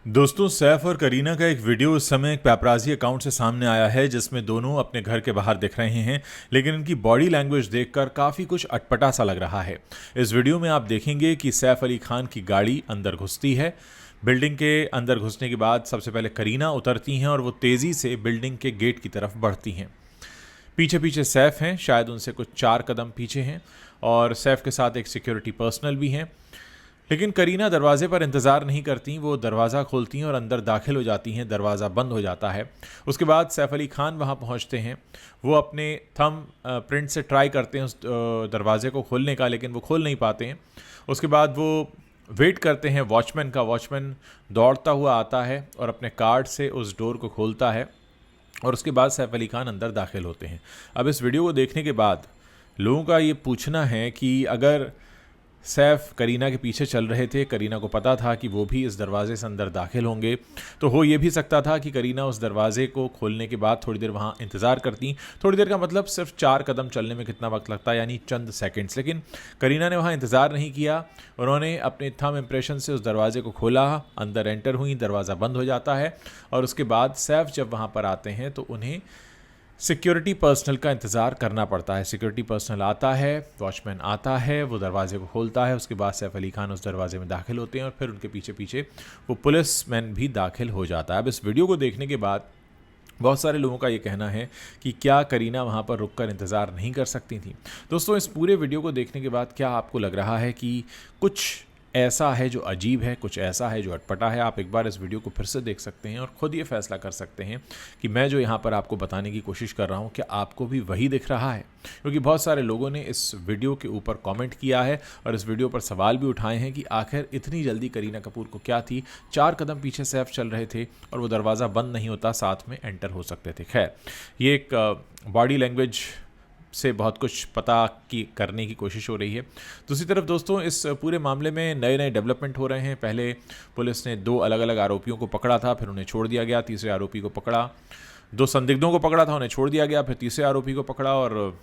दोस्तों, सैफ और करीना का एक वीडियो इस समय एक पेपराजी अकाउंट से सामने आया है जिसमें दोनों अपने घर के बाहर दिख रहे हैं। लेकिन इनकी बॉडी लैंग्वेज देखकर काफ़ी कुछ अटपटा सा लग रहा है। इस वीडियो में आप देखेंगे कि सैफ अली खान की गाड़ी अंदर घुसती है। बिल्डिंग के अंदर घुसने के बाद सबसे पहले करीना उतरती हैं और वो तेज़ी से बिल्डिंग के गेट की तरफ बढ़ती हैं। पीछे पीछे सैफ हैं, शायद उनसे कुछ 4 कदम पीछे हैं, और सैफ के साथ एक सिक्योरिटी पर्सनल भी हैं। लेकिन करीना दरवाजे पर इंतज़ार नहीं करती, वो दरवाज़ा खोलती हैं और अंदर दाखिल हो जाती हैं। दरवाज़ा बंद हो जाता है। उसके बाद सैफ अली खान वहाँ पहुँचते हैं। वो अपने थंब प्रिंट से ट्राई करते हैं उस दरवाजे को खोलने का, लेकिन वो खोल नहीं पाते हैं। उसके बाद वो वेट करते हैं वॉचमैन का। वॉचमैन दौड़ता हुआ आता है और अपने कार्ड से उस डोर को खोलता है, और उसके बाद सैफ अली खान अंदर दाखिल होते हैं। अब इस वीडियो को देखने के बाद लोगों का ये पूछना है कि अगर सैफ करीना के पीछे चल रहे थे, करीना को पता था कि वो भी इस दरवाजे से अंदर दाखिल होंगे, तो हो ये भी सकता था कि करीना उस दरवाजे को खोलने के बाद थोड़ी देर वहाँ इंतज़ार करती। थोड़ी देर का मतलब सिर्फ 4 कदम चलने में कितना वक्त लगता है, यानी चंद सेकंड्स। लेकिन करीना ने वहाँ इंतज़ार नहीं किया। उन्होंने अपने थंब इम्प्रेशन से उस दरवाजे को खोला, अंदर एंटर हुई, दरवाज़ा बंद हो जाता है। और उसके बाद सैफ जब वहाँ पर आते हैं तो उन्हें सिक्योरिटी पर्सनल का इंतज़ार करना पड़ता है। सिक्योरिटी पर्सनल आता है, वॉचमैन आता है, वो दरवाजे को खोलता है। उसके बाद सैफ अली खान उस दरवाजे में दाखिल होते हैं और फिर उनके पीछे पीछे वो पुलिसमैन भी दाखिल हो जाता है। अब इस वीडियो को देखने के बाद बहुत सारे लोगों का ये कहना है कि क्या करीना वहाँ पर रुककर इंतज़ार नहीं कर सकती थी। दोस्तों, इस पूरे वीडियो को देखने के बाद क्या आपको लग रहा है कि कुछ ऐसा है जो अजीब है, कुछ ऐसा है जो अटपटा है? आप एक बार इस वीडियो को फिर से देख सकते हैं और ख़ुद ये फैसला कर सकते हैं कि मैं जो यहाँ पर आपको बताने की कोशिश कर रहा हूँ, क्या आपको भी वही दिख रहा है? क्योंकि बहुत सारे लोगों ने इस वीडियो के ऊपर कमेंट किया है और इस वीडियो पर सवाल भी उठाए हैं कि आखिर इतनी जल्दी करीना कपूर को क्या थी। 4 कदम पीछे सैफ चल रहे थे और वो दरवाज़ा बंद नहीं होता, साथ में एंटर हो सकते थे। खैर, ये एक बॉडी लैंग्वेज से बहुत कुछ पता की करने की कोशिश हो रही है। दूसरी तरफ दोस्तों, इस पूरे मामले में नए नए डेवलपमेंट हो रहे हैं। पहले पुलिस ने 2 अलग अलग आरोपियों को पकड़ा था, फिर उन्हें छोड़ दिया गया। तीसरे आरोपी को पकड़ा, 2 संदिग्धों को पकड़ा था, उन्हें छोड़ दिया गया। फिर तीसरे आरोपी को पकड़ा और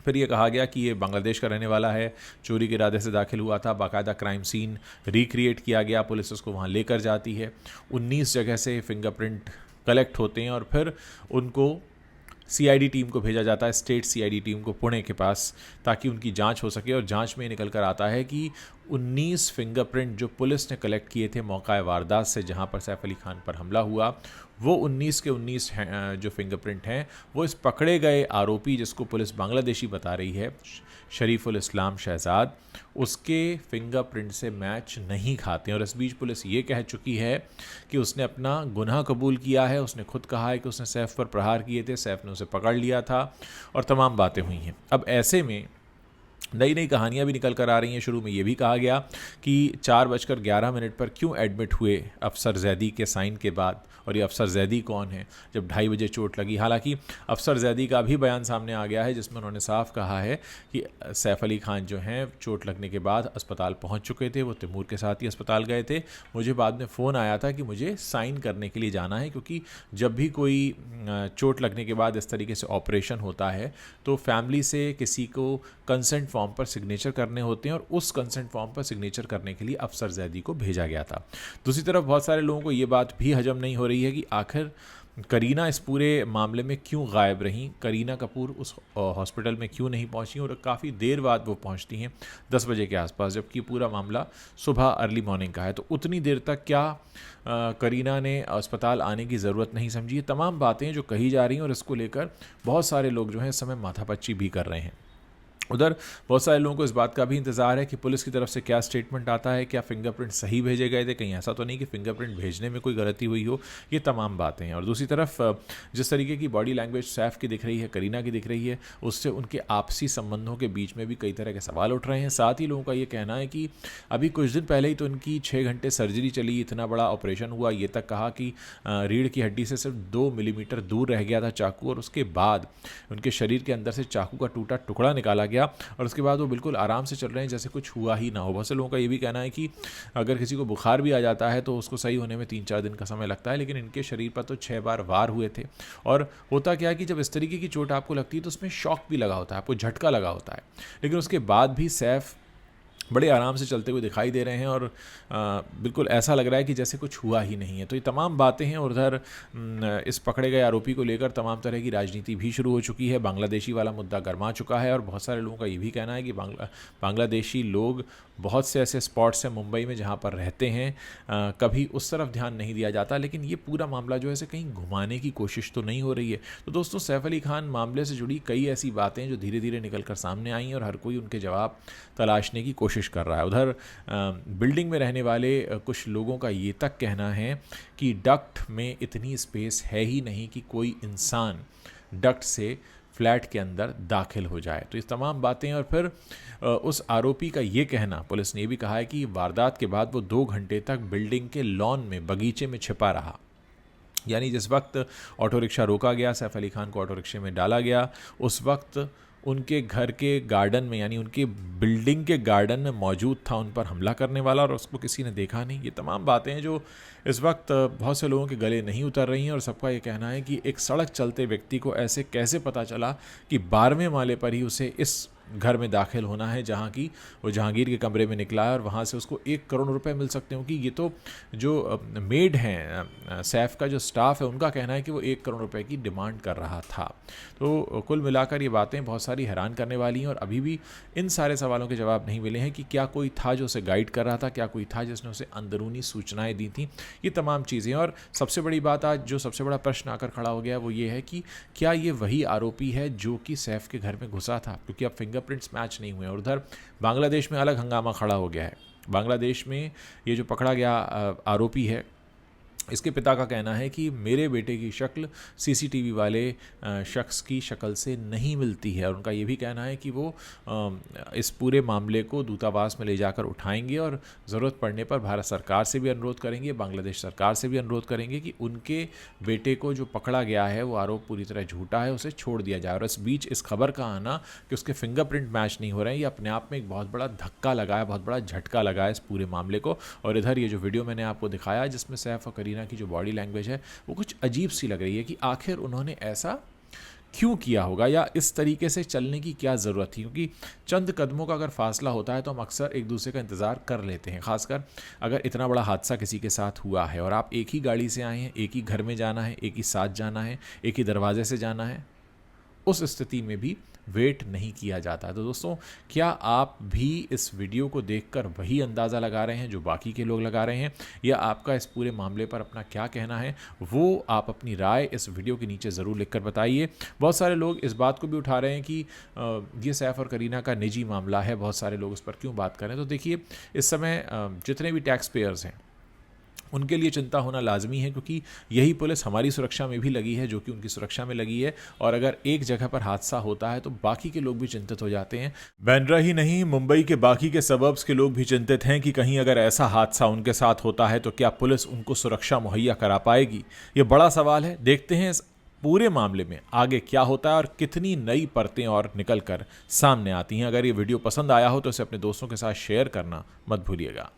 फिर ये कहा गया कि ये बांग्लादेश का रहने वाला है, चोरी के इरादे से दाखिल हुआ था। बाकायदा क्राइम सीन रिक्रिएट किया गया, पुलिस उसको वहाँ लेकर जाती है। 19 जगह से फिंगरप्रिंट कलेक्ट होते हैं और फिर उनको सीआईडी टीम को भेजा जाता है, स्टेट सीआईडी टीम को पुणे के पास, ताकि उनकी जांच हो सके। और जांच में निकल कर आता है कि 19 फिंगरप्रिंट जो पुलिस ने कलेक्ट किए थे मौका वारदात से जहां पर सैफ अली खान पर हमला हुआ, वो 19 के 19 जो फिंगरप्रिंट हैं वो इस पकड़े गए आरोपी, जिसको पुलिस बांग्लादेशी बता रही है, शरीफुल इस्लाम शहजाद, उसके फिंगरप्रिंट से मैच नहीं खाते। और इस बीच पुलिस ये कह चुकी है कि उसने अपना गुनाह कबूल किया है। उसने खुद कहा है कि उसने सैफ पर प्रहार किए थे, सैफ ने उसे पकड़ लिया था और तमाम बातें हुई हैं। अब ऐसे में नई नई कहानियां भी निकल कर आ रही हैं। शुरू में ये भी कहा गया कि 4:11 पर क्यों एडमिट हुए अफसर जैदी के साइन के बाद, और ये अफसर जैदी कौन है, जब 2:30 बजे चोट लगी। हालांकि अफसर जैदी का भी बयान सामने आ गया है जिसमें उन्होंने साफ कहा है कि सैफ अली खान जो हैं चोट लगने के बाद अस्पताल पहुंच चुके थे, वो तैमूर के साथ ही अस्पताल गए थे। मुझे बाद में फ़ोन आया था कि मुझे साइन करने के लिए जाना है, क्योंकि जब भी कोई चोट लगने के बाद इस तरीके से ऑपरेशन होता है तो फैमिली से किसी को कंसेंट फॉर्म पर सिग्नेचर करने होते हैं, और उस कंसेंट फॉर्म पर सिग्नेचर करने के लिए अफसर जैदी को भेजा गया था। दूसरी तरफ बहुत सारे लोगों को ये बात भी हजम नहीं हो रही है कि आखिर करीना इस पूरे मामले में क्यों गायब रहीं, करीना कपूर उस हॉस्पिटल में क्यों नहीं पहुंची, और काफ़ी देर बाद वो पहुंचती हैं 10 बजे के आसपास, जबकि पूरा मामला सुबह अर्ली मॉर्निंग का है। तो उतनी देर तक क्या करीना ने अस्पताल आने की ज़रूरत नहीं समझी? ये तमाम बातें जो कही जा रही हैं और इसको लेकर बहुत सारे लोग जो हैं इस समय माथापच्ची भी कर रहे हैं। उधर बहुत सारे लोगों को इस बात का भी इंतज़ार है कि पुलिस की तरफ से क्या स्टेटमेंट आता है, क्या फिंगरप्रिंट सही भेजे गए थे, कहीं ऐसा तो नहीं कि फिंगरप्रिंट भेजने में कोई गलती हुई हो। ये तमाम बातें हैं। और दूसरी तरफ जिस तरीके की बॉडी लैंग्वेज सैफ की दिख रही है, करीना की दिख रही है, उससे उनके आपसी संबंधों के बीच में भी कई तरह के सवाल उठ रहे हैं। साथ ही लोगों का ये कहना है कि अभी कुछ दिन पहले ही तो इनकी 6 घंटे सर्जरी चली, इतना बड़ा ऑपरेशन हुआ, ये तक कहा कि रीढ़ की हड्डी से सिर्फ 2 मिलीमीटर दूर रह गया था चाकू, और उसके बाद उनके शरीर के अंदर से चाकू का टूटा टुकड़ा निकाला गया और उसके बाद वो बिल्कुल आराम से चल रहे हैं जैसे कुछ हुआ ही ना हो। बहुत से लोगों का ये भी कहना है कि अगर किसी को बुखार भी आ जाता है तो उसको सही होने में 3-4 दिन का समय लगता है, लेकिन इनके शरीर पर तो 6 बार वार हुए थे। और होता क्या है कि जब इस तरीके की चोट आपको लगती है तो उसमें शॉक भी लगा होता है, आपको झटका लगा होता है, लेकिन उसके बाद भी सैफ बड़े आराम से चलते हुए दिखाई दे रहे हैं और बिल्कुल ऐसा लग रहा है कि जैसे कुछ हुआ ही नहीं है। तो ये तमाम बातें हैं और उधर इस पकड़े गए आरोपी को लेकर तमाम तरह की राजनीति भी शुरू हो चुकी है। बांग्लादेशी वाला मुद्दा गर्मा चुका है और बहुत सारे लोगों का ये भी कहना है कि बांग्लादेशी लोग बहुत से ऐसे स्पॉट्स हैं मुंबई में जहाँ पर रहते हैं, कभी उस तरफ ध्यान नहीं दिया जाता, लेकिन ये पूरा मामला जो है इसे कहीं घुमाने की कोशिश तो नहीं हो रही है। तो दोस्तों, सैफ अली खान मामले से जुड़ी कई ऐसी बातें जो धीरे धीरे निकल कर सामने आई और हर कोई उनके जवाब तलाशने की कोशिश कर रहा है। उधर बिल्डिंग में रहने वाले कुछ लोगों का ये तक कहना है कि डक्ट में इतनी स्पेस है ही नहीं कि कोई इंसान डक्ट से फ्लैट के अंदर दाखिल हो जाए। तो ये तमाम बातें, और फिर उस आरोपी का ये कहना, पुलिस ने ये भी कहा है कि वारदात के बाद वो 2 घंटे तक बिल्डिंग के लॉन में, बगीचे में छिपा रहा। यानी जिस वक्त ऑटो रिक्शा रोका गया, सैफ अली खान को ऑटो रिक्शे में डाला गया, उस वक्त उनके घर के गार्डन में, यानी उनके बिल्डिंग के गार्डन में मौजूद था उन पर हमला करने वाला, और उसको किसी ने देखा नहीं। ये तमाम बातें हैं जो इस वक्त बहुत से लोगों के गले नहीं उतर रही हैं और सबका ये कहना है कि एक सड़क चलते व्यक्ति को ऐसे कैसे पता चला कि 12वें माले पर ही उसे इस घर में दाखिल होना है, जहाँ की वो जहांगीर के कमरे में निकला है और वहाँ से उसको 1 करोड़ रुपए मिल सकते हैं। क्योंकि ये तो जो मेड हैं, सैफ का जो स्टाफ है, उनका कहना है कि वो 1 करोड़ रुपए की डिमांड कर रहा था। तो कुल मिलाकर ये बातें बहुत सारी हैरान करने वाली हैं और अभी भी इन सारे सवालों के जवाब नहीं मिले हैं कि क्या कोई था जो उसे गाइड कर रहा था, क्या कोई था जिसने उसे अंदरूनी सूचनाएं दी थी, ये तमाम चीज़ें। और सबसे बड़ी बात आज जो सबसे बड़ा प्रश्न आकर खड़ा हो गया वो ये है कि क्या ये वही आरोपी है जो कि सैफ के घर में घुसा था, क्योंकि अब फिंगरप्रिंट्स मैच नहीं हुए। और उधर बांग्लादेश में अलग हंगामा खड़ा हो गया है। बांग्लादेश में ये जो पकड़ा गया आरोपी है, इसके पिता का कहना है कि मेरे बेटे की शक्ल सीसीटीवी वाले शख्स की शक्ल से नहीं मिलती है, और उनका ये भी कहना है कि वो इस पूरे मामले को दूतावास में ले जाकर उठाएंगे और ज़रूरत पड़ने पर भारत सरकार से भी अनुरोध करेंगे, बांग्लादेश सरकार से भी अनुरोध करेंगे कि उनके बेटे को जो पकड़ा गया है वो आरोप पूरी तरह झूठा है, उसे छोड़ दिया जाए। और इस बीच इस खबर का आना कि उसके फिंगरप्रिंट मैच नहीं हो रहे हैं, ये अपने आप में एक बहुत बड़ा धक्का लगा है, बहुत बड़ा झटका लगा है इस पूरे मामले को। और इधर ये जो वीडियो मैंने आपको दिखाया जिसमें सैफ और करीना की जो बॉडी लैंग्वेज है वो कुछ अजीब सी लग रही है कि आखिर उन्होंने ऐसा क्यों किया होगा या इस तरीके से चलने की क्या ज़रूरत थी। क्योंकि चंद कदमों का अगर फासला होता है तो हम अक्सर एक दूसरे का इंतज़ार कर लेते हैं, खासकर अगर इतना बड़ा हादसा किसी के साथ हुआ है और आप एक ही गाड़ी से आए हैं, एक ही घर में जाना है, एक ही साथ जाना है, एक ही दरवाजे से जाना है, उस स्थिति में भी वेट नहीं किया जाता। तो दोस्तों, क्या आप भी इस वीडियो को देखकर वही अंदाज़ा लगा रहे हैं जो बाकी के लोग लगा रहे हैं, या आपका इस पूरे मामले पर अपना क्या कहना है, वो आप अपनी राय इस वीडियो के नीचे ज़रूर लिखकर बताइए। बहुत सारे लोग इस बात को भी उठा रहे हैं कि ये सैफ और करीना का निजी मामला है, बहुत सारे लोग इस पर क्यों बात करें। तो देखिए, इस समय जितने भी टैक्स पेयर्स हैं उनके लिए चिंता होना लाजमी है, क्योंकि यही पुलिस हमारी सुरक्षा में भी लगी है जो कि उनकी सुरक्षा में लगी है। और अगर एक जगह पर हादसा होता है तो बाकी के लोग भी चिंतित हो जाते हैं। बांद्रा ही नहीं, मुंबई के बाकी के सबर्ब्स के लोग भी चिंतित हैं कि कहीं अगर ऐसा हादसा उनके साथ होता है तो क्या पुलिस उनको सुरक्षा मुहैया करा पाएगी। ये बड़ा सवाल है। देखते हैं इस पूरे मामले में आगे क्या होता है और कितनी नई परतें और निकल कर सामने आती हैं। अगर ये वीडियो पसंद आया हो तो इसे अपने दोस्तों के साथ शेयर करना मत भूलिएगा।